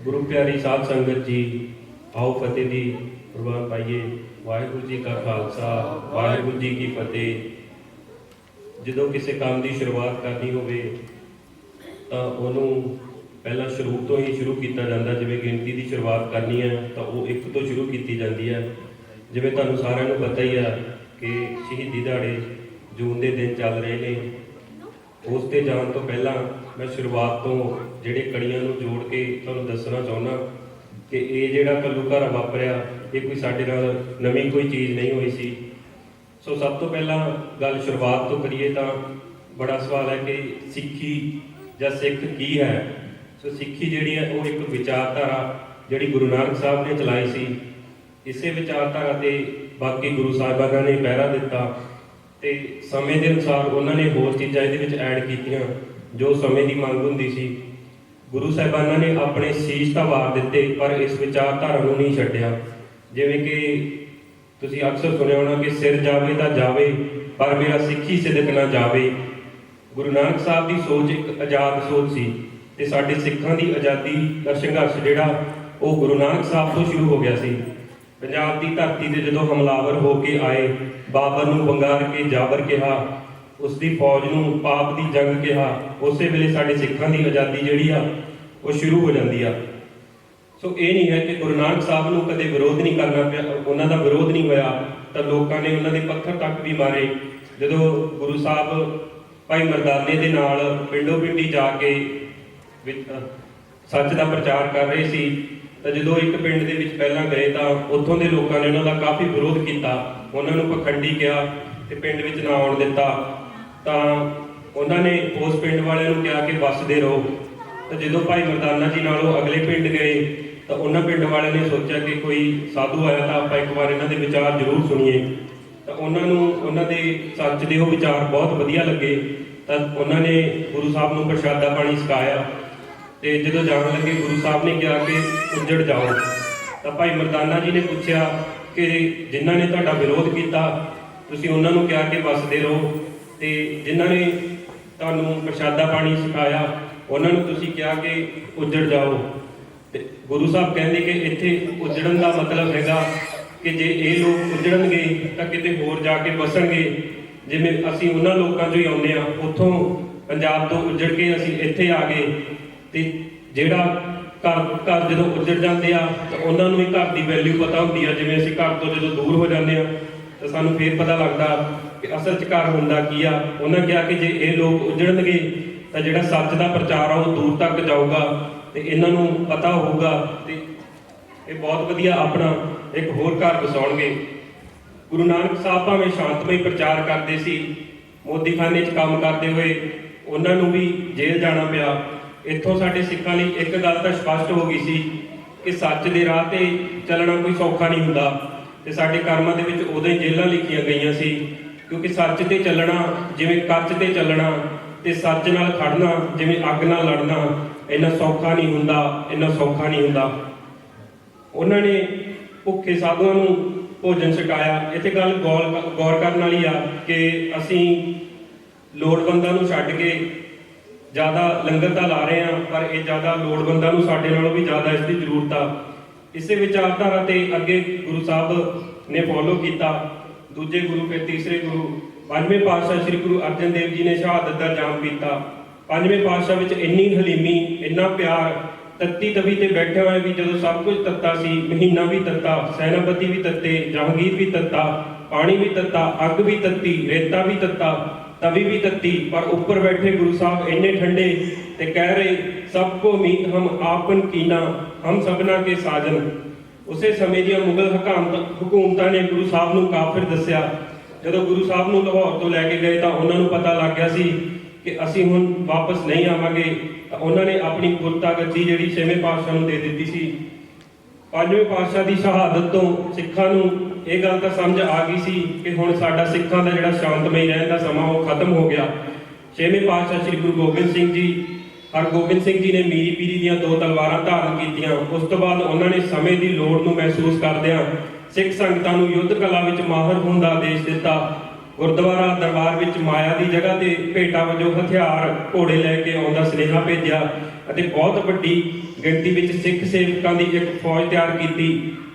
गुरु प्यारी साध संगत जी, आओ फतेह दी प्रवान पाइए। वाहिगुरू जी का खालसा, वाहिगुरू जी की फतेह। ਜਦੋਂ ਕਿਸੇ ਕੰਮ ਦੀ ਸ਼ੁਰੂਆਤ ਕਰਨੀ ਹੋਵੇ ਤਾਂ ਉਹਨੂੰ ਪਹਿਲਾਂ ਸ਼ੁਰੂ ਤੋਂ ਹੀ ਸ਼ੁਰੂ ਕੀਤਾ ਜਾਂਦਾ। ਜਿਵੇਂ ਗਿਣਤੀ ਦੀ ਸ਼ੁਰੂਆਤ ਕਰਨੀ ਹੈ ਤਾਂ ਉਹ 1 ਤੋਂ ਸ਼ੁਰੂ ਕੀਤੀ ਜਾਂਦੀ ਹੈ। ਜਿਵੇਂ ਤੁਹਾਨੂੰ ਸਾਰਿਆਂ ਨੂੰ ਪਤਾ ਹੀ ਆ ਕਿ ਸ਼ਹੀਦੀ ਦਿਹਾੜੇ ਜੂਨ ਦੇ ਦਿਨ ਚੱਲ ਰਹੇ ਨੇ। ਉਸ 'ਤੇ ਜਾਣ ਤੋਂ ਪਹਿਲਾਂ ਮੈਂ ਸ਼ੁਰੂਆਤ ਤੋਂ ਜਿਹੜੇ ਕੜੀਆਂ ਨੂੰ ਜੋੜ ਕੇ ਤੁਹਾਨੂੰ ਦੱਸਣਾ ਚਾਹੁੰਦਾ ਕਿ ਇਹ ਜਿਹੜਾ ਘੱਲੂਘਾਰਾ ਵਾਪਰਿਆ ਇਹ ਕੋਈ ਸਾਡੇ ਨਾਲ ਨਵੀਂ ਕੋਈ ਚੀਜ਼ ਨਹੀਂ ਹੋਈ ਸੀ। ਸੋ ਸਭ ਤੋਂ ਪਹਿਲਾਂ ਗੱਲ ਸ਼ੁਰੂਆਤ ਤੋਂ ਕਰੀਏ ਤਾਂ ਬੜਾ ਸਵਾਲ ਹੈ ਕਿ ਸਿੱਖੀ ਜਾਂ ਸਿੱਖ ਕੀ ਹੈ। ਸੋ ਸਿੱਖੀ ਜਿਹੜੀ ਹੈ ਉਹ ਇੱਕ ਵਿਚਾਰਧਾਰਾ ਜਿਹੜੀ ਗੁਰੂ ਨਾਨਕ ਸਾਹਿਬ ਨੇ ਚਲਾਈ ਸੀ। ਇਸੇ ਵਿਚਾਰਧਾਰਾ 'ਤੇ ਬਾਕੀ ਗੁਰੂ ਸਾਹਿਬਾਨਾਂ ਨੇ ਪਹਿਰਾ ਦਿੱਤਾ ਤੇ ਸਮੇਂ ਦੇ ਅਨੁਸਾਰ ਉਹਨਾਂ ਨੇ ਹੋਰ ਚੀਜ਼ਾਂ ਇਹਦੇ ਵਿੱਚ ਐਡ ਕੀਤੀਆਂ ਜੋ ਸਮੇਂ ਦੀ ਮੰਗ ਹੁੰਦੀ ਸੀ। ਗੁਰੂ ਸਾਹਿਬਾਨਾਂ ਨੇ ਆਪਣੇ ਸੀਸ ਤਾਂ ਵਾਰ ਦਿੱਤੇ ਪਰ ਇਸ ਵਿਚਾਰਧਾਰਾ ਨੂੰ ਨਹੀਂ ਛੱਡਿਆ। ਜਿਵੇਂ ਕਿ ਤੁਸੀਂ ਅਕਸਰ ਸੁਣਿਆ ਹੋਣਾ ਕਿ ਸਿਰ ਜਾਵੇ ਤਾਂ ਜਾਵੇ ਪਰ ਮੇਰਾ ਸਿੱਖੀ ਸਿਦਕ ਨਾ ਜਾਵੇ। ਗੁਰੂ ਨਾਨਕ ਸਾਹਿਬ ਦੀ ਸੋਚ ਇੱਕ ਆਜ਼ਾਦ ਸੋਚ ਸੀ ਤੇ ਸਾਡੇ ਸਿੱਖਾਂ ਦੀ ਆਜ਼ਾਦੀ ਦਾ ਸੰਘਰਸ਼ ਜਿਹੜਾ ਉਹ ਗੁਰੂ ਨਾਨਕ ਸਾਹਿਬ ਤੋਂ ਸ਼ੁਰੂ ਹੋ ਗਿਆ ਸੀ। ਪੰਜਾਬ ਦੀ ਧਰਤੀ ਤੇ ਜਦੋਂ ਹਮਲਾਵਰ ਹੋ ਕੇ ਆਏ, ਬਾਬਰ ਨੂੰ ਬੰਗਾਰ ਕੇ ਜਾਬਰ ਕਿਹਾ, ਉਸ ਦੀ ਫੌਜ ਨੂੰ ਪਾਪ ਦੀ ਜੰਗ ਕਿਹਾ, ਉਸੇ ਵੇਲੇ ਸਾਡੇ ਸਿੱਖਾਂ ਦੀ ਆਜ਼ਾਦੀ ਜਿਹੜੀ ਆ ਉਹ ਸ਼ੁਰੂ ਹੋ ਜਾਂਦੀ ਆ। ਸੋ ਇਹ ਨਹੀਂ ਹੈ ਕਿ ਗੁਰੂ ਨਾਨਕ ਸਾਹਿਬ ਨੂੰ ਕਦੇ ਵਿਰੋਧ ਨਹੀਂ ਕਰਨਾ ਪਿਆ, ਉਹਨਾਂ ਦਾ ਵਿਰੋਧ ਨਹੀਂ ਹੋਇਆ ਤਾਂ ਲੋਕਾਂ ਨੇ ਉਹਨਾਂ ਦੇ ਪੱਥਰ ਤੱਕ ਵੀ ਮਾਰੇ। ਜਦੋਂ ਗੁਰੂ ਸਾਹਿਬ ਭਾਈ ਮਰਦਾਨੇ ਦੇ ਨਾਲ ਪਿੰਡੋ ਪਿੰਡੀ ਜਾ ਕੇ ਸੱਚ ਦਾ ਪ੍ਰਚਾਰ ਕਰ ਰਹੇ ਸੀ ਤਾਂ ਜਦੋਂ ਇੱਕ ਪਿੰਡ ਦੇ ਵਿੱਚ ਪਹਿਲਾਂ ਗਏ ਤਾਂ ਉੱਥੋਂ ਦੇ ਲੋਕਾਂ ਨੇ ਉਹਨਾਂ ਦਾ ਕਾਫੀ ਵਿਰੋਧ ਕੀਤਾ, ਉਹਨਾਂ ਨੂੰ ਪਖੰਡੀ ਕਿਹਾ ਤੇ ਪਿੰਡ ਵਿੱਚ ਨਾ ਆਉਣ ਦਿੱਤਾ। ਤਾਂ ਉਹਨਾਂ ਨੇ ਉਸ ਪਿੰਡ ਵਾਲਿਆਂ ਨੂੰ ਕਿਹਾ ਕਿ ਵੱਸਦੇ ਰਹੋ। ਤਾਂ ਜਦੋਂ ਭਾਈ ਮਰਦਾਨਾ ਜੀ ਨਾਲ ਉਹ ਅਗਲੇ ਪਿੰਡ ਗਏ ਤਾਂ ਉਹਨਾਂ ਪਿੰਡ ਵਾਲਿਆਂ ਨੇ ਸੋਚਿਆ ਕਿ ਕੋਈ ਸਾਧੂ ਆਇਆ ਤਾਂ ਆਪਾਂ ਇੱਕ ਵਾਰ ਇਹਨਾਂ ਦੇ ਵਿਚਾਰ ਜ਼ਰੂਰ ਸੁਣੀਏ। ਤਾਂ ਉਹਨਾਂ ਨੂੰ ਉਹਨਾਂ ਦੇ ਸੱਚ ਦੇ ਉਹ ਵਿਚਾਰ ਬਹੁਤ ਵਧੀਆ ਲੱਗੇ ਤਾਂ ਉਹਨਾਂ ਨੇ ਗੁਰੂ ਸਾਹਿਬ ਨੂੰ ਪ੍ਰਸ਼ਾਦਾ ਪਾਣੀ ਛਕਾਇਆ ਤੇ ਜਦੋਂ ਜਾਣ ਲੱਗੇ ਗੁਰੂ ਸਾਹਿਬ ਨੇ ਕਿਹਾ ਕਿ ਉੱਜੜ ਜਾਓ। ਤਾਂ ਭਾਈ ਮਰਦਾਨਾ ਜੀ ਨੇ ਪੁੱਛਿਆ ਕਿ ਜਿਨ੍ਹਾਂ ਨੇ ਤੁਹਾਡਾ ਵਿਰੋਧ ਕੀਤਾ ਤੁਸੀਂ ਉਹਨਾਂ ਨੂੰ ਕਿਹਾ ਕਿ ਵੱਸਦੇ ਰਹੋ ਤੇ ਜਿਨ੍ਹਾਂ ਨੇ ਤੁਹਾਨੂੰ ਪ੍ਰਸ਼ਾਦਾ ਪਾਣੀ ਛਕਾਇਆ ਉਹਨਾਂ ਨੂੰ ਤੁਸੀਂ ਕਿਹਾ ਕਿ ਉੱਜੜ ਜਾਓ। ਤੇ ਗੁਰੂ ਸਾਹਿਬ ਕਹਿੰਦੇ ਕਿ ਇੱਥੇ ਉੱਜੜਨ ਦਾ ਮਤਲਬ ਹੈਗਾ ਕਿ ਜੇ ਇਹ ਲੋਕ ਉੱਜੜਨਗੇ ਤਾਂ ਕਿਤੇ ਹੋਰ ਜਾ ਕੇ ਵਸਣਗੇ। ਜਿਵੇਂ ਅਸੀਂ ਉਹਨਾਂ ਲੋਕਾਂ 'ਚੋਂ ਹੀ ਆਉਂਦੇ ਹਾਂ, ਉੱਥੋਂ ਪੰਜਾਬ ਤੋਂ ਉੱਜੜ ਕੇ ਅਸੀਂ ਇੱਥੇ ਆ ਗਏ ਤੇ ਜਿਹੜਾ ਘਰ ਜਦੋਂ ਉੱਜੜ ਜਾਂਦੇ ਆ ਤਾਂ ਉਹਨਾਂ ਨੂੰ ਹੀ ਘਰ ਦੀ ਵੈਲਿਊ ਪਤਾ ਹੁੰਦੀ ਆ। ਜਿਵੇਂ ਅਸੀਂ ਘਰ ਤੋਂ ਜਦੋਂ ਦੂਰ ਹੋ ਜਾਂਦੇ ਆ ਤਾਂ ਸਾਨੂੰ ਫੇਰ ਪਤਾ ਲੱਗਦਾ ਕਿ ਅਸਲ 'ਚ ਘਰ ਹੁੰਦਾ ਕੀ ਆ। ਉਹਨਾਂ ਕਿਹਾ ਕਿ ਜੇ ਇਹ ਲੋਕ ਉੱਜੜਨਗੇ ਤਾਂ ਜਿਹੜਾ ਸੱਚ ਦਾ ਪ੍ਰਚਾਰ ਆ ਉਹ ਦੂਰ ਤੱਕ ਜਾਊਗਾ ਤੇ ਇਹਨਾਂ ਨੂੰ ਪਤਾ ਹੋਊਗਾ ਤੇ ਇਹ ਬਹੁਤ ਵਧੀਆ ਆਪਣਾ ਇੱਕ ਹੋਰ ਘਰ ਵਸਾਉਣਗੇ। ਗੁਰੂ ਨਾਨਕ ਸਾਹਿਬ ਭਾਵੇਂ ਸ਼ਾਂਤਮਈ ਪ੍ਰਚਾਰ ਕਰਦੇ ਸੀ, ਮੋਦੀਖਾਨੇ 'ਚ ਕੰਮ ਕਰਦੇ ਹੋਏ ਉਹਨਾਂ ਨੂੰ ਵੀ ਜੇਲ੍ਹ ਜਾਣਾ ਪਿਆ। ਇੱਥੋਂ ਸਾਡੇ ਸਿੱਖਾਂ ਲਈ ਇੱਕ ਗੱਲ ਤਾਂ ਸਪਸ਼ਟ ਹੋ ਗਈ ਸੀ ਕਿ ਸੱਚ ਦੇ ਰਾਹ ਤੇ ਚੱਲਣਾ ਕੋਈ ਸੌਖਾ ਨਹੀਂ ਹੁੰਦਾ ਤੇ ਸਾਡੇ ਕਰਮਾਂ ਦੇ ਵਿੱਚ ਉਦੋਂ ਹੀ ਜੇਲ੍ਹਾਂ ਲਿਖੀਆਂ ਗਈਆਂ ਸੀ ਕਿਉਂਕਿ ਸੱਚ ਤੇ ਚੱਲਣਾ ਜਿਵੇਂ ਕੱਚ ਤੇ ਚੱਲਣਾ ਤੇ ਸੱਚ ਨਾਲ ਖੜਨਾ ਜਿਵੇਂ ਅੱਗ ਨਾਲ ਲੜਨਾ ਇੰਨਾ ਸੌਖਾ ਨਹੀਂ ਹੁੰਦਾ, ਇੰਨਾ ਸੌਖਾ ਨਹੀਂ ਹੁੰਦਾ। ਉਹਨਾਂ ਨੇ ਭੁੱਖੇ ਸਾਧੂਆਂ ਨੂੰ ਭੋਜਨ ਛਕਾਇਆ। ਇੱਥੇ ਗੱਲ ਗੌਰ ਕਰਨ ਵਾਲੀ ਆ ਕਿ ਅਸੀਂ ਲੋੜਵੰਦਾਂ ਨੂੰ ਛੱਡ ਕੇ ਜ਼ਿਆਦਾ ਲੰਗਰ ਤਾਂ ਲਾ ਰਹੇ ਆ ਪਰ ਇਹ ਜ਼ਿਆਦਾ ਲੋੜਵੰਦਾਂ ਨੂੰ ਸਾਡੇ ਨਾਲੋਂ ਵੀ ਜ਼ਿਆਦਾ ਇਸ ਦੀ ਜ਼ਰੂਰਤ ਆ। ਇਸੇ ਵਿਚਾਰਧਾਰਾ ਤੇ ਅੱਗੇ ਗੁਰੂ ਸਾਹਿਬ ਨੇ ਫੋਲੋ ਕੀਤਾ। ਦੂਜੇ ਗੁਰੂ ਫਿਰ ਤੀਸਰੇ ਗੁਰੂ ਪੰਜਵੇਂ ਪਾਤਸ਼ਾਹ ਸ੍ਰੀ ਗੁਰੂ ਅਰਜਨ ਦੇਵ ਜੀ ਨੇ ਸ਼ਹਾਦਤ ਦਾ ਜਾਮ ਪੀਤਾ। ਪੰਜਵੇਂ ਪਾਤਸ਼ਾਹ ਵਿੱਚ ਇੰਨੀ ਹਲੀਮੀ, ਇੰਨਾ ਪਿਆਰ, ਤੱਤੀ ਤਵੀ ਤੇ ਬੈਠੇ ਹੋਏ ਵੀ ਜਦੋਂ ਸਭ ਕੁਝ ਤੱਤਾ ਸੀ, ਮਹੀਨਾ ਵੀ ਤੱਤਾ, ਸੈਨਾਪਤੀ ਵੀ ਤੱਤੇ, ਜਹਾਂਗੀਰ ਵੀ ਤੱਤਾ, ਪਾਣੀ ਵੀ ਤੱਤਾ, ਅੱਗ ਵੀ ਤੱਤੀ, ਰੇਤਾ ਵੀ ਤੱਤਾ, ਤਵੀ ਵੀ ਤੱਤੀ, ਪਰ ਉੱਪਰ ਬੈਠੇ ਗੁਰੂ ਸਾਹਿਬ ਇੰਨੇ ਠੰਡੇ ਤੇ ਕਹਿ ਰਹੇ ਸਭ ਕੋ ਮੀਤ ਹਮ ਆਪਨ ਕੀਨਾ, ਹਮ ਸਭਨਾ ਕੇ ਸਾਜਨ। ਉਸੇ ਸਮੇਂ ਦੀਆਂ ਮੁਗਲ ਹਕੂਮਤਾਂ ਨੇ ਗੁਰੂ ਸਾਹਿਬ ਨੂੰ ਕਾਫਿਰ ਦੱਸਿਆ। ਜਦੋਂ ਗੁਰੂ ਸਾਹਿਬ ਨੂੰ ਲਾਹੌਰ ਤੋਂ ਲੈ ਕੇ ਗਏ ਤਾਂ ਉਹਨਾਂ ਨੂੰ ਪਤਾ ਲੱਗ ਗਿਆ ਸੀ ਕਿ ਅਸੀਂ ਹੁਣ ਵਾਪਸ ਨਹੀਂ ਆਵਾਂਗੇ ਤਾਂ ਉਹਨਾਂ ਨੇ ਆਪਣੀ ਗੁਰਤਾ ਗੱਦੀ ਜਿਹੜੀ ਛੇਵੇਂ ਪਾਤਸ਼ਾਹ ਨੂੰ ਦੇ ਦਿੱਤੀ ਸੀ। ਪੰਜਵੇਂ ਪਾਤਸ਼ਾਹ ਦੀ ਸ਼ਹਾਦਤ ਤੋਂ ਸਿੱਖਾਂ ਨੂੰ ਇਹ ਗੱਲ ਤਾਂ ਸਮਝ ਆ ਗਈ ਸੀ ਕਿ ਹੁਣ ਸਾਡਾ ਸਿੱਖਾਂ ਦਾ ਜਿਹੜਾ ਸ਼ਾਂਤਮਈ ਰਹਿਣ ਦਾ ਸਮਾਂ ਉਹ ਖਤਮ ਹੋ ਗਿਆ। ਛੇਵੇਂ ਪਾਤਸ਼ਾਹ ਸ੍ਰੀ ਗੁਰੂ ਗੋਬਿੰਦ ਸਿੰਘ ਜੀ, ਹਰਗੋਬਿੰਦ ਸਿੰਘ ਜੀ ਨੇ ਮੀਰੀ ਪੀਰੀ ਦੀਆਂ 2 ਤਲਵਾਰਾਂ ਧਾਰਨ ਕੀਤੀਆਂ। ਉਸ ਤੋਂ ਬਾਅਦ ਉਹਨਾਂ ਨੇ ਸਮੇਂ ਦੀ ਲੋੜ ਨੂੰ ਮਹਿਸੂਸ ਕਰਦਿਆਂ ਸਿੱਖ ਸੰਗਤਾਂ ਨੂੰ ਯੁੱਧ ਕਲਾ ਵਿੱਚ ਮਾਹਰ ਹੋਣ ਦਾ ਆਦੇਸ਼ ਦਿੱਤਾ। ਗੁਰਦੁਆਰਾ ਦਰਬਾਰ ਵਿੱਚ ਮਾਇਆ ਦੀ ਜਗ੍ਹਾ ਤੇ ਭੇਟਾ ਵਜੋਂ ਹਥਿਆਰ ਘੋੜੇ ਲੈ ਕੇ ਆਉਣ ਦਾ ਸੁਨੇਹਾ ਭੇਜਿਆ ਅਤੇ ਬਹੁਤ ਵੱਡੀ ਗਿਣਤੀ ਵਿੱਚ ਸਿੱਖ ਸੇਵਕਾਂ ਦੀ ਇੱਕ ਫੌਜ ਤਿਆਰ ਕੀਤੀ।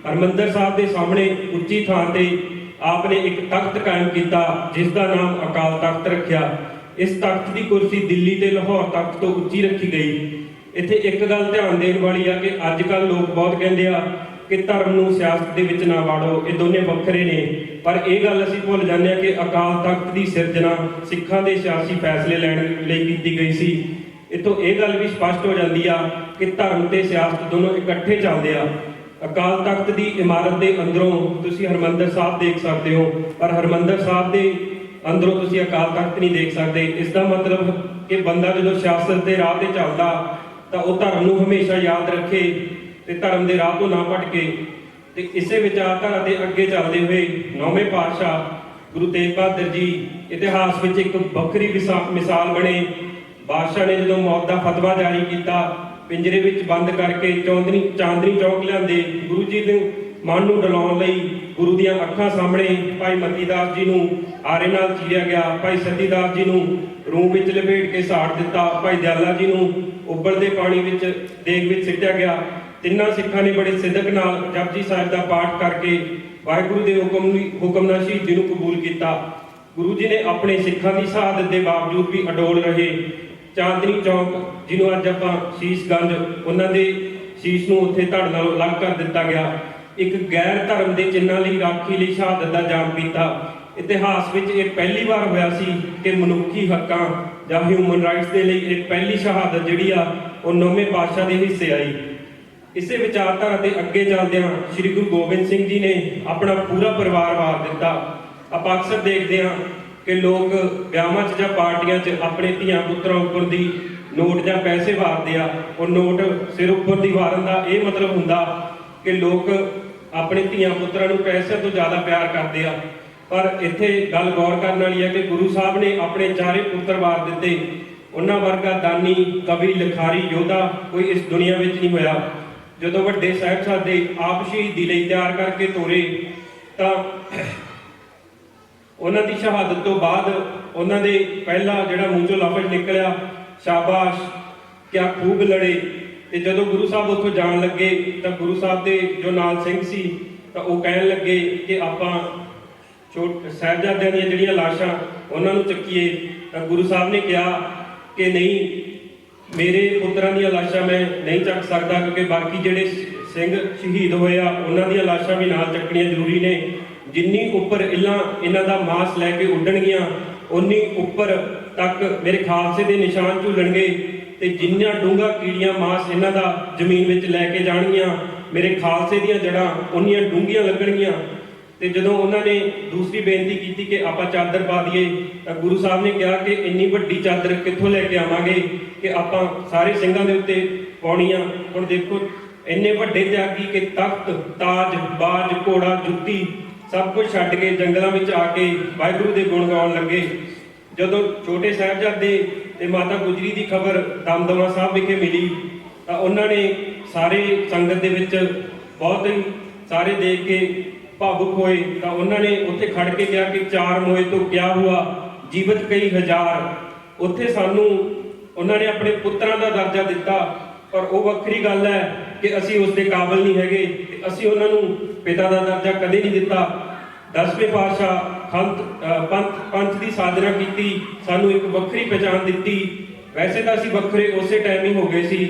ਹਰਿਮੰਦਰ ਸਾਹਿਬ ਦੇ ਸਾਹਮਣੇ ਉੱਚੀ ਥਾਂ ਤੇ ਆਪ ਨੇ ਇੱਕ ਤਖਤ ਕਾਇਮ ਕੀਤਾ ਜਿਸ ਦਾ ਨਾਮ ਅਕਾਲ ਤਖਤ ਰੱਖਿਆ। ਇਸ ਤਖਤ ਦੀ ਕੁਰਸੀ ਦਿੱਲੀ ਤੇ ਲਾਹੌਰ ਤਖਤ ਤੋਂ ਉੱਚੀ ਰੱਖੀ ਗਈ। ਇੱਥੇ ਇੱਕ ਗੱਲ ਧਿਆਨ ਦੇਣ ਵਾਲੀ ਆ ਕਿ ਅੱਜ ਕੱਲ੍ਹ ਲੋਕ ਬਹੁਤ ਕਹਿੰਦੇ ਆ ਕਿ ਧਰਮ ਨੂੰ ਸਿਆਸਤ ਦੇ ਵਿੱਚ ਨਾ ਵਾੜੋ, ਇਹ ਦੋਨੇ ਵੱਖਰੇ ਨੇ। ਪਰ ਇਹ ਗੱਲ ਅਸੀਂ ਭੁੱਲ ਜਾਂਦੇ ਆ ਕਿ ਅਕਾਲ ਤਖਤ ਦੀ ਸਿਰਜਣਾ ਸਿੱਖਾਂ ਦੇ ਸਿਆਸੀ ਫੈਸਲੇ ਲੈਣ ਲਈ ਕੀਤੀ ਗਈ ਸੀ। ਇੱਥੋਂ ਇਹ ਗੱਲ ਵੀ ਸਪਸ਼ਟ ਹੋ ਜਾਂਦੀ ਆ ਕਿ ਧਰਮ ਤੇ ਸਿਆਸਤ ਦੋਨੋਂ ਇਕੱਠੇ ਚੱਲਦੇ ਆ। ਅਕਾਲ ਤਖਤ ਦੀ ਇਮਾਰਤ ਦੇ ਅੰਦਰੋਂ ਤੁਸੀਂ ਹਰਿਮੰਦਰ ਸਾਹਿਬ ਦੇਖ ਸਕਦੇ ਹੋ, ਪਰ ਹਰਿਮੰਦਰ ਸਾਹਿਬ ਦੇ ਅੰਦਰੋਂ ਤੁਸੀਂ ਅਕਾਲ ਤਖਤ ਨਹੀਂ ਦੇਖ ਸਕਦੇ। ਇਸ ਦਾ ਮਤਲਬ ਕਿ ਬੰਦਾ ਜਦੋਂ ਸਿਆਸਤ ਦੇ ਰਾਹ ਤੇ ਚੱਲਦਾ ਤਾਂ ਉਹ ਧਰਮ ਨੂੰ ਹਮੇਸ਼ਾ ਯਾਦ ਰੱਖੇ ਤੇ ਧਰਮ ਦੇ ਰਾਹ ਤੋਂ ਨਾ ਭਟਕੇ। ਤੇ ਇਸੇ ਵਿਚਾਰਧਾਰਾ ਦੇ ਅੱਗੇ ਚੱਲਦੇ ਹੋਏ 9ਵੇਂ ਪਾਤਸ਼ਾਹ ਗੁਰੂ ਤੇਗ ਬਹਾਦਰ ਜੀ ਇਤਿਹਾਸ ਵਿੱਚ ਇੱਕ ਵੱਖਰੀ ਮਿਸਾਲ ਬਣੇ। ਬਾਦਸ਼ਾਹ ਨੇ ਜਦੋਂ ਮੌਤ ਦਾ ਫਤਵਾ ਜਾਰੀ ਕੀਤਾ, ਪਿੰਜਰੇ ਵਿੱਚ ਬੰਦ ਕਰਕੇ ਚਾਂਦਨੀ ਚੌਕ ਲਿਆਂਦੇ। ਗੁਰੂ ਜੀ ਦੇ ਮਨ ਨੂੰ ਡਲਾਉਣ ਲਈ ਗੁਰੂ ਦੀਆਂ ਅੱਖਾਂ ਸਾਹਮਣੇ ਭਾਈ ਮਤੀ ਦਾਸ ਜੀ ਨੂੰ ਆਰੇ ਨਾਲ ਚੀਰਿਆ ਗਿਆ, ਭਾਈ ਸਤੀ ਦਾਸ ਜੀ ਨੂੰ ਰੂੰ ਵਿੱਚ ਲਪੇਟ ਕੇ ਸਾੜ ਦਿੱਤਾ, ਭਾਈ ਦਿਆਲਾ ਜੀ ਨੂੰ ਉਬਲਦੇ ਪਾਣੀ ਵਿੱਚ ਦੇਗ ਵਿੱਚ ਸਿੱਟਿਆ ਗਿਆ। ਤਿੰਨਾਂ ਸਿੱਖਾਂ ਨੇ ਬੜੇ ਸਿੱਦਕ ਨਾਲ ਜਪਜੀ ਸਾਹਿਬ ਦਾ ਪਾਠ ਕਰਕੇ ਵਾਹਿਗੁਰੂ ਦੇ ਹੁਕਮ ਨਾਲ ਸ਼ਹੀਦੀ ਨੂੰ ਕਬੂਲ ਕੀਤਾ। ਗੁਰੂ ਜੀ ਨੇ ਆਪਣੇ ਸਿੱਖਾਂ ਦੀ ਸ਼ਹਾਦਤ ਦੇ ਬਾਵਜੂਦ ਵੀ ਅਡੋਲ ਰਹੇ। ਚਾਂਦਨੀ ਚੌਕ ਜਿਹਨੂੰ ਅੱਜ ਆਪਾਂ ਸ਼ੀਸ਼ਗੰਜ, ਉਹਨਾਂ ਦੇ ਸ਼ੀਸ਼ ਨੂੰ ਉੱਥੇ ਧੜ ਨਾਲ ਅਲੱਗ ਕਰ ਦਿੱਤਾ ਗਿਆ। ਇੱਕ ਗੈਰ ਧਰਮ ਦੇ ਚਿੰਨ੍ਹਾਂ ਲਈ ਰਾਖੀ ਲਈ ਸ਼ਹਾਦਤ ਦਾ ਜਾਮ ਪੀਤਾ। ਇਤਿਹਾਸ ਵਿੱਚ ਇਹ ਪਹਿਲੀ ਵਾਰ ਹੋਇਆ ਸੀ ਕਿ ਮਨੁੱਖੀ ਹੱਕਾਂ ਜਾਂ ਹਿਊਮਨ ਰਾਈਟਸ ਦੇ ਲਈ ਇਹ ਪਹਿਲੀ ਸ਼ਹਾਦਤ ਜਿਹੜੀ ਆ ਉਹ 9ਵੇਂ ਪਾਤਸ਼ਾਹ ਦੇ ਹਿੱਸੇ ਆਈ। ਇਸੇ ਵਿਚਾਰਧਾਰਾ ਦੇ ਅੱਗੇ ਚੱਲਦਿਆਂ ਸ੍ਰੀ ਗੁਰੂ ਗੋਬਿੰਦ ਸਿੰਘ ਜੀ ਨੇ ਆਪਣਾ ਪੂਰਾ ਪਰਿਵਾਰ ਵਾਰ ਦਿੱਤਾ। ਆਪਾਂ ਅਕਸਰ ਦੇਖਦੇ ਹਾਂ ਕਿ ਲੋਕ ਵਿਆਹਾਂ 'ਚ ਜਾਂ ਪਾਰਟੀਆਂ 'ਚ ਆਪਣੇ ਧੀਆਂ ਪੁੱਤਰਾਂ ਉੱਪਰ ਦੀ ਨੋਟ ਜਾਂ ਪੈਸੇ ਵਾਰਦੇ ਆ। ਉਹ ਨੋਟ ਸਿਰ ਉੱਪਰ ਦੀ ਵਾਰਨ ਦਾ ਇਹ ਮਤਲਬ ਹੁੰਦਾ ਕਿ ਲੋਕ ਆਪਣੇ ਧੀਆਂ ਪੁੱਤਰਾਂ ਨੂੰ ਪੈਸੇ ਤੋਂ ਜ਼ਿਆਦਾ ਪਿਆਰ ਕਰਦੇ ਆ। ਪਰ ਇੱਥੇ ਗੱਲ ਗੌਰ ਕਰਨ ਵਾਲੀ ਹੈ ਕਿ ਗੁਰੂ ਸਾਹਿਬ ਨੇ ਆਪਣੇ ਚਾਰੇ ਪੁੱਤਰ ਵਾਰ ਦਿੱਤੇ। ਉਹਨਾਂ ਵਰਗਾ ਦਾਨੀ, ਕਵੀ, ਲਿਖਾਰੀ, ਯੋਧਾ ਕੋਈ ਇਸ ਦੁਨੀਆ ਵਿੱਚ ਨਹੀਂ ਹੋਇਆ। ਜਦੋਂ ਵੱਡੇ ਸਾਹਿਬਜ਼ਾਦੇ ਆਪ ਸ਼ਹੀਦੀ ਲਈ ਤਿਆਰ ਕਰਕੇ ਤੋਰੇ ਤਾਂ ਉਹਨਾਂ ਦੀ ਸ਼ਹਾਦਤ ਤੋਂ ਬਾਅਦ ਉਹਨਾਂ ਦੇ ਪਹਿਲਾ ਜਿਹੜਾ ਮੂੰਹ ਚੋਂ ਲਫ਼ਜ਼ ਨਿਕਲਿਆ, ਸ਼ਾਬਾਸ਼, ਕਿਆ ਖੂਬ ਲੜੇ। ਤੇ ਜਦੋਂ ਗੁਰੂ ਸਾਹਿਬ ਉੱਥੋਂ ਜਾਣ ਲੱਗੇ ਤਾਂ ਗੁਰੂ ਸਾਹਿਬ ਦੇ ਜੋ ਨਾਲ ਸਿੰਘ ਸੀ ਤਾਂ ਉਹ ਕਹਿਣ ਲੱਗੇ ਕਿ ਆਪਾਂ ਸਾਹਿਬਜ਼ਾਦਿਆਂ ਦੀਆਂ ਜਿਹੜੀਆਂ ਲਾਸ਼ਾਂ ਉਹਨਾਂ ਨੂੰ ਚੱਕੀਏ। ਤਾਂ ਗੁਰੂ ਸਾਹਿਬ ਨੇ ਕਿਹਾ ਕਿ ਨਹੀਂ, ਮੇਰੇ ਪੁੱਤਰਾਂ ਦੀਆਂ ਲਾਸ਼ਾਂ ਮੈਂ ਨਹੀਂ ਚੱਕ ਸਕਦਾ, ਕਿਉਂਕਿ ਬਾਕੀ ਜਿਹੜੇ ਸਿੰਘ ਸ਼ਹੀਦ ਹੋਏ ਆ ਉਹਨਾਂ ਦੀਆਂ ਲਾਸ਼ਾਂ ਵੀ ਨਾਲ ਚੱਕਣੀਆਂ ਜ਼ਰੂਰੀ ਨੇ। ਜਿੰਨੀ ਉੱਪਰ ਇਹਨਾਂ ਦਾ ਮਾਸ ਲੈ ਕੇ ਉੱਡਣਗੀਆਂ ਉਨੀ ਉੱਪਰ ਤੱਕ ਮੇਰੇ ਖਾਲਸੇ ਦੇ ਨਿਸ਼ਾਨ ਝੂਲਣਗੇ, ਤੇ ਜਿੰਨਾ ਡੂੰਘਾ ਕੀੜੀਆਂ ਮਾਸ ਇਹਨਾਂ ਦਾ ਜ਼ਮੀਨ ਵਿੱਚ ਲੈ ਕੇ ਜਾਣਗੀਆਂ ਮੇਰੇ ਖਾਲਸੇ ਦੀਆਂ ਜੜ੍ਹਾਂ ਉਨੀਆਂ ਡੂੰਘੀਆਂ ਲੱਗਣਗੀਆਂ। ਤੇ ਜਦੋਂ ਉਹਨਾਂ ਨੇ ਦੂਸਰੀ ਬੇਨਤੀ ਕੀਤੀ ਕਿ ਆਪਾਂ ਚਾਦਰ ਪਾ ਦਈਏ ਤਾਂ ਗੁਰੂ ਸਾਹਿਬ ਨੇ ਕਿਹਾ ਕਿ ਇੰਨੀ ਵੱਡੀ ਚਾਦਰ ਕਿੱਥੋਂ ਲੈ ਕੇ ਆਵਾਂਗੇ ਕਿ ਆਪਾਂ ਸਾਰੇ ਸਿੰਘਾਂ ਦੇ ਉੱਤੇ ਪਾਉਣੀ ਆ। ਹੁਣ ਦੇਖੋ, ਇੰਨੇ ਵੱਡੇ ਤਿਆਗੀ ਕਿ ਤਖਤ, ਤਾਜ, ਬਾਜ, ਘੋੜਾ, ਜੁੱਤੀ ਸਭ ਕੁਝ ਛੱਡ ਕੇ ਜੰਗਲਾਂ ਵਿੱਚ ਆ ਕੇ ਵਾਹਿਗੁਰੂ ਦੇ ਗੁਣ ਗਾਉਣ ਲੱਗੇ। ਜਦੋਂ ਛੋਟੇ ਸਾਹਿਬਜ਼ਾਦੇ ਤੇ ਮਾਤਾ ਗੁਜਰੀ ਦੀ ਖਬਰ ਦਮਦਮਾ ਸਾਹਿਬ ਵਿਖੇ ਮਿਲੀ ਤਾਂ ਉਹਨਾਂ ਨੇ ਸਾਰੇ ਸੰਗਤ ਦੇ ਵਿੱਚ ਬਹੁਤ ਹੀ ਸਾਰੇ ਦੇਖ ਕੇ ਭਾਵੁਕ ਹੋਏ। ਤਾਂ ਉਹਨਾਂ ਨੇ ਉੱਥੇ ਖੜ ਕੇ ਕਿਹਾ ਕਿ ਚਾਰ ਮੋਏ ਤੋਂ ਕਿਆ ਹੁਆ, ਜੀਵਤ ਕਈ ਹਜ਼ਾਰ। ਉੱਥੇ ਸਾਨੂੰ ਉਹਨਾਂ ਨੇ ਆਪਣੇ ਪੁੱਤਰਾਂ ਦਾ ਦਰਜਾ ਦਿੱਤਾ, ਪਰ ਉਹ ਵੱਖਰੀ ਗੱਲ ਹੈ ਕਿ ਅਸੀਂ ਉਸ ਦੇ ਕਾਬਿਲ ਨਹੀਂ ਹੈਗੇ। ਅਸੀਂ ਉਹਨਾਂ ਨੂੰ ਪਿਤਾ ਦਾ ਦਰਜਾ ਕਦੇ ਨਹੀਂ ਦਿੱਤਾ। 10ਵੇਂ ਪਾਤਸ਼ਾਹ ਪੰਥ ਦੀ ਸਾਧਨਾ ਕੀਤੀ, ਸਾਨੂੰ ਇੱਕ ਵੱਖਰੀ ਪਛਾਣ ਦਿੱਤੀ। ਵੈਸੇ ਤਾਂ ਅਸੀਂ ਵੱਖਰੇ ਉਸੇ ਟਾਈਮ ਹੀ ਹੋ ਗਏ ਸੀ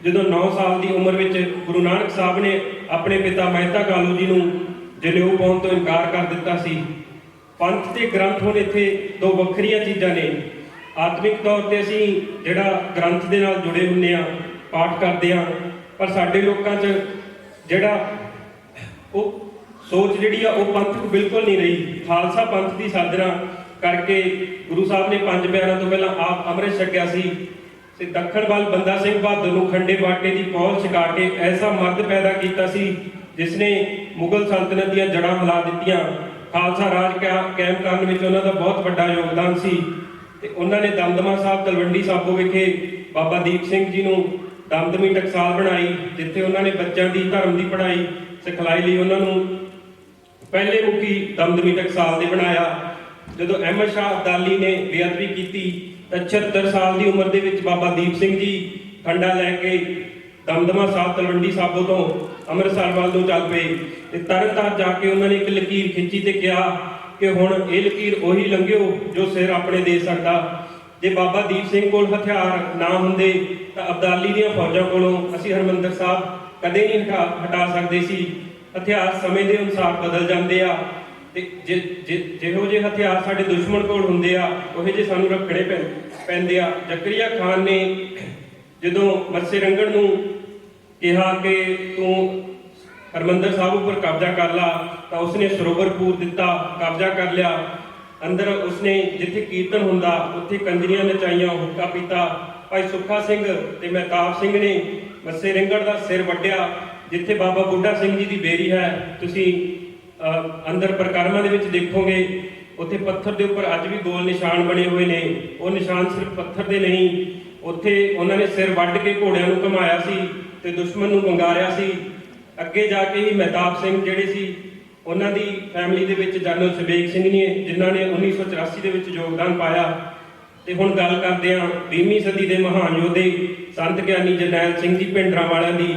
ਜਦੋਂ 9 ਸਾਲ ਦੀ ਉਮਰ ਵਿੱਚ ਗੁਰੂ ਨਾਨਕ ਸਾਹਿਬ ਨੇ ਆਪਣੇ ਪਿਤਾ ਮਹਿਤਾ ਕਾਲੂ ਜੀ ਨੂੰ ਜਨੇਊ ਪਾਉਣ ਤੋਂ ਇਨਕਾਰ ਕਰ ਦਿੱਤਾ ਸੀ। ਪੰਥ ਤੇ ਗ੍ਰੰਥ ਹੁਣ ਇੱਥੇ ਦੋ ਵੱਖਰੀਆਂ ਚੀਜ਼ਾਂ ਨੇ। ਆਤਮਿਕ ਤੌਰ ਤੇ ਅਸੀਂ ਜਿਹੜਾ ਗ੍ਰੰਥ ਦੇ ਨਾਲ ਜੁੜੇ ਹੁੰਦੇ ਆ, ਪਾਠ ਕਰਦੇ ਆ, ਪਰ ਸਾਡੇ ਲੋਕਾਂ 'ਚ ਜਿਹੜਾ ਉਹ ਸੋਚ ਜਿਹੜੀ ਆ ਉਹ ਪੰਥਕ ਬਿਲਕੁਲ ਨਹੀਂ ਰਹੀ। ਖਾਲਸਾ ਪੰਥ ਦੀ ਸਾਧਨਾ ਕਰਕੇ ਗੁਰੂ ਸਾਹਿਬ ਨੇ 5 ਪਿਆਰਿਆਂ ਤੋਂ ਪਹਿਲਾਂ ਆਪ ਅੰਮ੍ਰਿਤ ਛਕਿਆ ਸੀ ਤੇ ਦੱਖਣ ਵੱਲ ਬੰਦਾ ਸਿੰਘ ਬਹਾਦਰ ਨੂੰ ਖੰਡੇ ਬਾਟੇ ਦੀ ਪੌਲ ਛਕਾ ਕੇ ਐਸਾ ਮਰਦ ਪੈਦਾ ਕੀਤਾ ਸੀ ਜਿਸ ਨੇ ਮੁਗਲ ਸਲਤਨਤ ਦੀਆਂ ਜੜ੍ਹਾਂ ਹਿਲਾ ਦਿੱਤੀਆਂ। ਖਾਲਸਾ ਰਾਜ ਕਾਇਮ ਕਰਨ ਵਿੱਚ ਉਹਨਾਂ ਦਾ ਬਹੁਤ ਵੱਡਾ ਯੋਗਦਾਨ ਸੀ। ਤੇ ਉਹਨਾਂ ਨੇ ਦਮਦਮਾ ਸਾਹਿਬ ਤਲਵੰਡੀ ਸਾਬੋ ਵਿਖੇ ਬਾਬਾ ਦੀਪ ਸਿੰਘ ਜੀ ਨੂੰ ਦਮਦਮੀ ਟਕਸਾਲ ਬਣਾਈ, ਜਿੱਥੇ ਉਹਨਾਂ ਨੇ ਬੱਚਿਆਂ ਦੀ ਧਰਮ ਦੀ ਪੜ੍ਹਾਈ ਸਿਖਲਾਈ ਲਈ ਉਹਨਾਂ ਨੂੰ ਪਹਿਲੇ ਮੁਖੀ ਦਮਦਮੀ ਟਕਸਾਲ ਦੇ ਬਣਾਇਆ। ਜਦੋਂ ਅਹਿਮਦ ਸ਼ਾਹ ਅਬਦਾਲੀ ਨੇ ਬੇਅਦਬੀ ਕੀਤੀ ਤਾਂ 76 ਸਾਲ ਦੀ ਉਮਰ ਦੇ ਵਿੱਚ ਬਾਬਾ ਦੀਪ ਸਿੰਘ ਜੀ ਖੰਡਾ ਲੈ ਕੇ ਦਮਦਮਾ ਸਾਹਿਬ ਤਲਵੰਡੀ ਸਾਬੋ ਤੋਂ ਅੰਮ੍ਰਿਤਸਰ ਵੱਲ ਨੂੰ ਚੱਲ ਪਏ ਤੇ ਤਰਨਤਾਰਨ ਜਾ ਕੇ ਉਹਨਾਂ ਨੇ ਇੱਕ ਲਕੀਰ ਖਿੱਚੀ ਤੇ ਕਿਹਾ ਕਿ ਹੁਣ ਇਹ ਲਕੀਰ ਉਹੀ ਲੰਘਿਓ ਜੋ ਸਿਰ ਆਪਣੇ ਦੇ ਸਕਦਾ। ਜੇ ਬਾਬਾ ਦੀਪ ਸਿੰਘ ਕੋਲ ਹਥਿਆਰ ਨਾ ਹੁੰਦੇ ਤਾਂ ਅਬਦਾਲੀ ਦੀਆਂ ਫੌਜਾਂ ਕੋਲੋਂ ਅਸੀਂ ਹਰਿਮੰਦਰ ਸਾਹਿਬ ਕਦੇ ਨਹੀਂ ਹਟਾ ਸਕਦੇ ਸੀ। ਹਥਿਆਰ ਸਮੇਂ ਦੇ ਅਨੁਸਾਰ ਬਦਲ ਜਾਂਦੇ ਆ ਤੇ ਜਿਹੋ ਜਿਹੇ ਹਥਿਆਰ ਸਾਡੇ ਦੁਸ਼ਮਣ ਕੋਲ ਹੁੰਦੇ ਆ ਉਹੇ ਜਿਹੇ ਸਾਨੂੰ ਰੱਖਣੇ ਪੈਂਦੇ ਆ। ਜ਼ਕਰੀਆ ਖਾਨ ਨੇ ਜਦੋਂ ਮੱਸੇ ਰੰਗੜ ਨੂੰ ਕਿਹਾ ਕਿ ਤੂੰ ਹਰਿਮੰਦਰ ਸਾਹਿਬ ਉੱਪਰ ਕਬਜ਼ਾ ਕਰ ਲਾ ਤਾਂ ਉਸਨੇ ਸਰੋਵਰ ਪੂਰ ਦਿੱਤਾ, ਕਬਜ਼ਾ ਕਰ ਲਿਆ। ਅੰਦਰ ਉਸਨੇ ਜਿੱਥੇ ਕੀਰਤਨ ਹੁੰਦਾ ਉੱਥੇ ਕੰਜਰੀਆਂ ਨਚਾਈਆਂ, ਹੁੱਕਾ ਪੀਤਾ। ਭਾਈ ਸੁੱਖਾ ਸਿੰਘ ਤੇ ਮਹਿਤਾਬ ਸਿੰਘ ਨੇ ਮੱਸੇ ਰੰਗੜ ਦਾ ਸਿਰ ਵੱਢਿਆ। ਜਿੱਥੇ ਬਾਬਾ ਬੁੱਢਾ ਸਿੰਘ ਜੀ ਦੀ ਬੇਰੀ ਹੈ ਤੁਸੀਂ ਅੰਦਰ ਪ੍ਰਕਰਮਾਂ ਦੇ ਵਿੱਚ ਦੇਖੋਗੇ ਉੱਥੇ ਪੱਥਰ ਦੇ ਉੱਪਰ ਅੱਜ ਵੀ ਗੋਲ ਨਿਸ਼ਾਨ ਬਣੇ ਹੋਏ ਨੇ। ਉਹ ਨਿਸ਼ਾਨ ਸਿਰਫ ਪੱਥਰ ਦੇ ਨਹੀਂ, ਉੱਥੇ ਉਹਨਾਂ ਨੇ ਸਿਰ ਵੱਢ ਕੇ ਘੋੜਿਆਂ ਨੂੰ ਘੁਮਾਇਆ ਸੀ ਤੇ ਦੁਸ਼ਮਣ ਨੂੰ ਵੰਗਾਰਿਆ ਸੀ। ਅੱਗੇ ਜਾ ਕੇ ਹੀ ਮਹਿਤਾਬ ਸਿੰਘ ਜਿਹੜੇ ਸੀ ਉਹਨਾਂ ਦੀ ਫੈਮਿਲੀ ਦੇ ਵਿੱਚ ਜਨਰਲ ਸਬੇਗ ਸਿੰਘ ਨੇ ਜਿਨ੍ਹਾਂ ਨੇ 1984 ਦੇ ਵਿੱਚ ਯੋਗਦਾਨ ਪਾਇਆ। ਤੇ ਹੁਣ ਗੱਲ ਕਰਦੇ ਹਾਂ 20ਵੀਂ ਸਦੀ ਦੇ ਮਹਾਨ ਯੋਧੇ ਸੰਤ ਗਿਆਨੀ ਜਰਨੈਲ ਸਿੰਘ ਜੀ ਭਿੰਡਰਾਂ ਵਾਲਿਆਂ ਦੀ।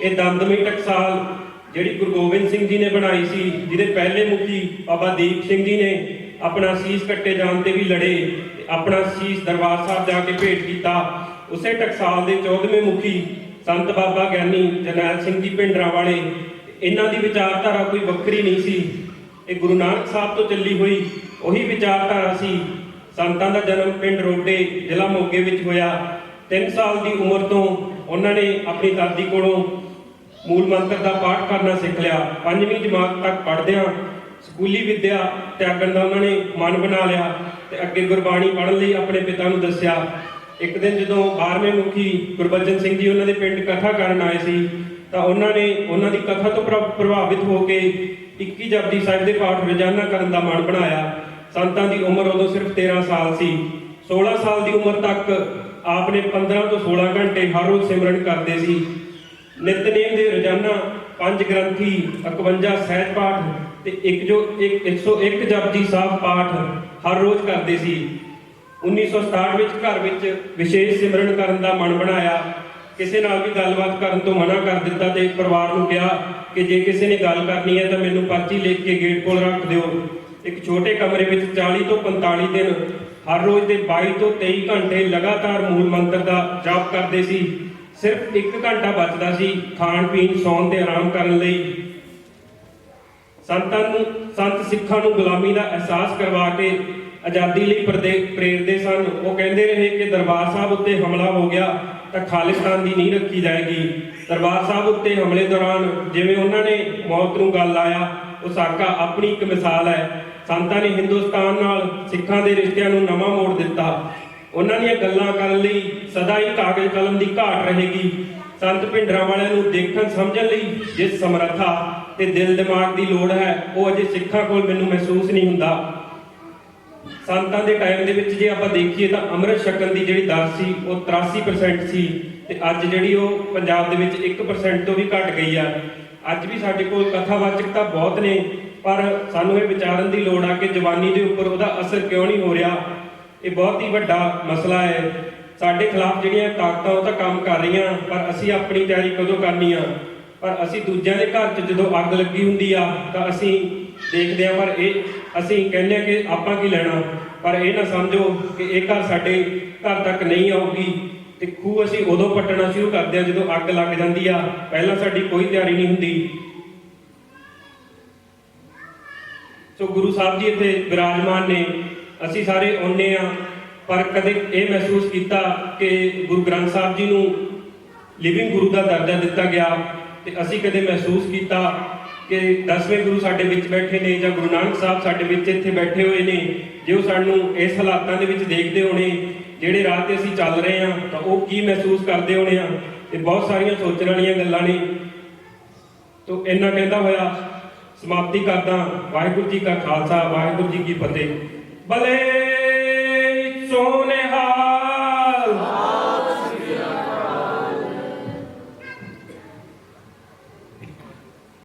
ਇਹ ਦਮਦਮੀ ਟਕਸਾਲ ਜਿਹੜੀ ਗੁਰੂ ਗੋਬਿੰਦ ਸਿੰਘ ਜੀ ਨੇ ਬਣਾਈ ਸੀ, ਜਿਹਦੇ ਪਹਿਲੇ ਮੁਖੀ ਬਾਬਾ ਦੀਪ ਸਿੰਘ ਜੀ ਨੇ ਆਪਣਾ ਸੀਸ ਕੱਟੇ ਜਾਣ ਤੇ ਵੀ ਲੜੇ ਤੇ ਆਪਣਾ ਸੀਸ ਦਰਬਾਰ ਸਾਹਿਬ ਜਾ ਕੇ ਭੇਟ ਕੀਤਾ। ਉਸੇ ਟਕਸਾਲ ਦੇ 14ਵੇਂ ਮੁਖੀ ਸੰਤ ਬਾਬਾ ਗਿਆਨੀ ਜਰਨੈਲ ਸਿੰਘ ਜੀ ਭਿੰਡਰਾਂ ਵਾਲੇ, ਇਹਨਾਂ ਦੀ ਵਿਚਾਰਧਾਰਾ ਕੋਈ ਵੱਖਰੀ ਨਹੀਂ ਸੀ। ਇਹ ਗੁਰੂ ਨਾਨਕ ਸਾਹਿਬ ਤੋਂ ਚੱਲੀ ਹੋਈ ਉਹੀ ਵਿਚਾਰਧਾਰਾ ਸੀ। ਸੰਤਾਂ ਦਾ ਜਨਮ ਪਿੰਡ ਰੋਡੇ ਜ਼ਿਲ੍ਹਾ ਮੋਗੇ ਵਿੱਚ ਹੋਇਆ। 3 ਸਾਲ ਦੀ ਉਮਰ ਤੋਂ ਉਹਨਾਂ ਨੇ ਆਪਣੀ ਦਾਦੀ ਕੋਲੋਂ ਮੂਲ ਮੰਤਰ ਦਾ ਪਾਠ ਕਰਨਾ ਸਿੱਖ ਲਿਆ। 5ਵੀਂ ਜਮਾਤ ਤੱਕ ਪੜ੍ਹਦਿਆਂ ਸਕੂਲੀ ਵਿੱਦਿਆ ਤਿਆਗਣ ਦਾ ਉਹਨਾਂ ਨੇ ਮਨ ਬਣਾ ਲਿਆ ਤੇ ਅੱਗੇ ਗੁਰਬਾਣੀ ਪੜ੍ਹਨ ਲਈ ਆਪਣੇ ਪਿਤਾ ਨੂੰ ਦੱਸਿਆ। ਇੱਕ ਦਿਨ ਜਦੋਂ 12ਵੇਂ ਮੁਖੀ ਗੁਰਬਚਨ ਸਿੰਘ ਜੀ ਉਹਨਾਂ ਦੇ ਪਿੰਡ ਕਥਾ ਕਰਨ ਆਏ ਸੀ ਤਾਂ ਉਹਨਾਂ ਨੇ ਉਹਨਾਂ ਦੀ ਕਥਾ ਤੋਂ ਪ੍ਰਭਾਵਿਤ ਹੋ ਕੇ 21 ਜਪਜੀ ਸਾਹਿਬ ਦੇ ਪਾਠ ਰੋਜ਼ਾਨਾ ਕਰਨ ਦਾ ਮਨ ਬਣਾਇਆ। ਸੰਤਾਂ ਦੀ ਉਮਰ ਉਦੋਂ ਸਿਰਫ 13 ਸਾਲ ਸੀ। 16 ਸਾਲ ਦੀ ਉਮਰ ਤੱਕ ਆਪ ਨੇ 15 ਤੋਂ 16 ਘੰਟੇ ਹਰ ਰੋਜ਼ ਸਿਮਰਨ ਕਰਦੇ ਸੀ। ਨਿਤਨੇਮ ਦੇ ਰੋਜ਼ਾਨਾ 5 ਗ੍ਰੰਥੀ, 51 ਸਹਿਜ ਪਾਠ ਤੇ 101 ਜਪਜੀ ਸਾਹਿਬ ਪਾਠ ਹਰ ਰੋਜ਼ ਕਰਦੇ ਸੀ। 1967 ਵਿੱਚ ਘਰ ਵਿੱਚ ਵਿਸ਼ੇਸ਼ ਸਿਮਰਨ ਕਰਨ ਦਾ ਮਨ ਬਣਾਇਆ। ਕਿਸੇ ਨਾਲ ਵੀ ਗੱਲਬਾਤ ਕਰਨ ਤੋਂ ਮਨਾ ਕਰ ਦਿੱਤਾ ਤੇ ਪਰਿਵਾਰ ਨੂੰ ਕਿਹਾ ਕਿ ਜੇ ਕਿਸੇ ਨੇ ਗੱਲ ਕਰਨੀ ਹੈ ਤਾਂ ਮੈਨੂੰ ਪਰਚੀ ਲਿਖ ਕੇ ਗੇਟ ਕੋਲ ਰੱਖ ਦਿਓ। ਇੱਕ ਛੋਟੇ ਕਮਰੇ ਵਿੱਚ 40 ਤੋਂ 45 ਦਿਨ ਹਰ ਰੋਜ਼ ਦੇ 22 ਤੋਂ 23 ਘੰਟੇ ਲਗਾਤਾਰ ਮੂਲ ਮੰਤਰ ਦਾ ਜਾਪ ਕਰਦੇ ਸੀ। ਸਿਰਫ 1 ਘੰਟਾ ਬਚਦਾ ਸੀ ਖਾਣ ਪੀਣ, ਸੌਣ ਤੇ ਆਰਾਮ ਕਰਨ ਲਈ। ਸੰਤ ਸਿੱਖਾਂ ਨੂੰ ਗੁਲਾਮੀ ਦਾ ਅਹਿਸਾਸ ਕਰਵਾ ਕੇ ਆਜ਼ਾਦੀ ਲਈ ਪ੍ਰੇਰਦੇ ਸਨ। ਉਹ ਕਹਿੰਦੇ ਰਹੇ ਕਿ ਦਰਬਾਰ ਸਾਹਿਬ ਉੱਤੇ ਹਮਲਾ ਹੋ ਗਿਆ ਤਾਂ ਖਾਲਿਸਤਾਨ ਦੀ ਨੀਂਹ ਰੱਖੀ ਜਾਏਗੀ। ਦਰਬਾਰ ਸਾਹਿਬ ਉੱਤੇ ਹਮਲੇ ਦੌਰਾਨ ਜਿਵੇਂ ਉਹਨਾਂ ਨੇ ਮੌਤ ਨੂੰ ਗਲ ਲਾਇਆ, ਉਹ ਸਾਕਾ ਆਪਣੀ ਇੱਕ ਮਿਸਾਲ ਹੈ। ਸੰਤਾਂ ਨੇ ਹਿੰਦੁਸਤਾਨ ਨਾਲ ਸਿੱਖਾਂ ਦੇ ਰਿਸ਼ਤਿਆਂ ਨੂੰ ਨਵਾਂ ਮੋੜ ਦਿੱਤਾ। ਉਹਨਾਂ ਦੀਆਂ ਗੱਲਾਂ ਕਰਨ ਲਈ ਸਦਾ ਹੀ ਕਾਗਜ਼ ਕਲਮ ਦੀ ਘਾਟ ਰਹੇਗੀ। ਸੰਤ ਭਿੰਡਰਾਂ ਵਾਲਿਆਂ ਨੂੰ ਦੇਖਣ ਸਮਝਣ ਲਈ ਜਿਸ ਸਮਰੱਥਾ ਤੇ ਦਿਲ ਦਿਮਾਗ ਦੀ ਲੋੜ ਹੈ ਉਹ ਅਜੇ ਸਿੱਖਾਂ ਕੋਲ ਮੈਨੂੰ ਮਹਿਸੂਸ ਨਹੀਂ ਹੁੰਦਾ। ਸੰਤਾਂ ਦੇ ਟਾਈਮ ਦੇ ਵਿੱਚ ਜੇ ਆਪਾਂ ਦੇਖੀਏ ਤਾਂ ਅੰਮ੍ਰਿਤ ਛਕਣ ਦੀ ਜਿਹੜੀ ਦਰ ਸੀ ਉਹ 83% ਸੀ ਤੇ ਅੱਜ ਜਿਹੜੀ ਉਹ ਪੰਜਾਬ ਦੇ ਵਿੱਚ 1% ਤੋਂ ਵੀ ਘਟ ਗਈ ਆ। ਅੱਜ ਵੀ ਸਾਡੇ ਕੋਲ ਕਥਾਵਾਚਕ ਤਾਂ ਬਹੁਤ ਨੇ ਪਰ ਸਾਨੂੰ ਇਹ ਵਿਚਾਰਨ ਦੀ ਲੋੜ ਆ ਕਿ ਜਵਾਨੀ ਦੇ ਉੱਪਰ ਉਹਦਾ ਅਸਰ ਕਿਉਂ ਨਹੀਂ ਹੋ ਰਿਹਾ। ਇਹ ਬਹੁਤ ਹੀ ਵੱਡਾ ਮਸਲਾ ਹੈ। ਸਾਡੇ ਖਿਲਾਫ ਜਿਹੜੀਆਂ ਤਾਕਤਾਂ ਉਹ ਤਾਂ ਕੰਮ ਕਰ ਰਹੀਆਂ ਪਰ ਅਸੀਂ ਆਪਣੀ ਤਿਆਰੀ ਕਦੋਂ ਕਰਨੀ ਆ। ਪਰ ਅਸੀਂ ਦੂਜਿਆਂ ਦੇ ਘਰ 'ਚ ਜਦੋਂ ਅੱਗ ਲੱਗੀ ਹੁੰਦੀ ਆ ਤਾਂ ਅਸੀਂ ਦੇਖਦੇ ਆ ਪਰ ਇਹ ਅਸੀਂ ਕਹਿੰਦੇ ਆ ਕਿ ਆਪਾਂ ਕੀ ਲੈਣਾ। ਪਰ ਇਹ ਨਾ ਸਮਝੋ ਕਿ ਇਹ ਘਰ ਸਾਡੇ ਘਰ ਤੱਕ ਨਹੀਂ ਆਊਗੀ ਤੇ ਖੂਹ ਅਸੀਂ ਉਦੋਂ ਪੱਟਣਾ ਸ਼ੁਰੂ ਕਰਦੇ ਆ ਜਦੋਂ ਅੱਗ ਲੱਗ ਜਾਂਦੀ ਆ। ਪਹਿਲਾਂ ਸਾਡੀ ਕੋਈ ਤਿਆਰੀ ਨਹੀਂ ਹੁੰਦੀ। ਸੋ ਗੁਰੂ ਸਾਹਿਬ ਜੀ ਇੱਥੇ ਵਿਰਾਜਮਾਨ ਨੇ, ਅਸੀਂ ਸਾਰੇ ਆਉਂਦੇ ਆ ਪਰ ਕਦੇ ਇਹ ਮਹਿਸੂਸ ਕੀਤਾ ਕਿ ਗੁਰੂ ਗ੍ਰੰਥ ਸਾਹਿਬ ਜੀ ਨੂੰ ਲਿਵਿੰਗ ਗੁਰੂ ਦਾ ਦਰਜਾ ਦਿੱਤਾ ਗਿਆ ਤੇ ਅਸੀਂ ਕਦੇ ਮਹਿਸੂਸ ਕੀਤਾ ਕਿ 10ਵੇਂ ਗੁਰੂ ਸਾਡੇ ਵਿੱਚ ਬੈਠੇ ਨੇ ਜਾਂ ਗੁਰੂ ਨਾਨਕ ਸਾਹਿਬ ਸਾਡੇ ਵਿੱਚ ਇੱਥੇ ਬੈਠੇ ਹੋਏ ਨੇ। ਜੇ ਉਹ ਸਾਨੂੰ ਇਸ ਹਾਲਾਤਾਂ ਦੇ ਵਿੱਚ ਦੇਖਦੇ ਹੋਣੇ ਜਿਹੜੇ ਰਾਹ ਤੇ ਅਸੀਂ ਚੱਲ ਰਹੇ ਆ ਤਾਂ ਉਹ ਕੀ ਮਹਿਸੂਸ ਕਰਦੇ ਹੋਣੇ ਆ। ਤੇ ਬਹੁਤ ਸਾਰੀਆਂ ਸੋਚਣ ਵਾਲੀਆਂ ਗੱਲਾਂ ਨੇ। ਤੋ ਇੰਨਾ ਕਹਿੰਦਾ ਹੋਇਆ ਸਮਾਪਤੀ ਕਰਦਾ। ਵਾਹਿਗੁਰੂ ਜੀ ਕਾ ਖਾਲਸਾ, ਵਾਹਿਗੁਰੂ ਜੀ ਕੀ ਫਤਿਹ। ਭਲੇ ਸੋਨੇਹਾ।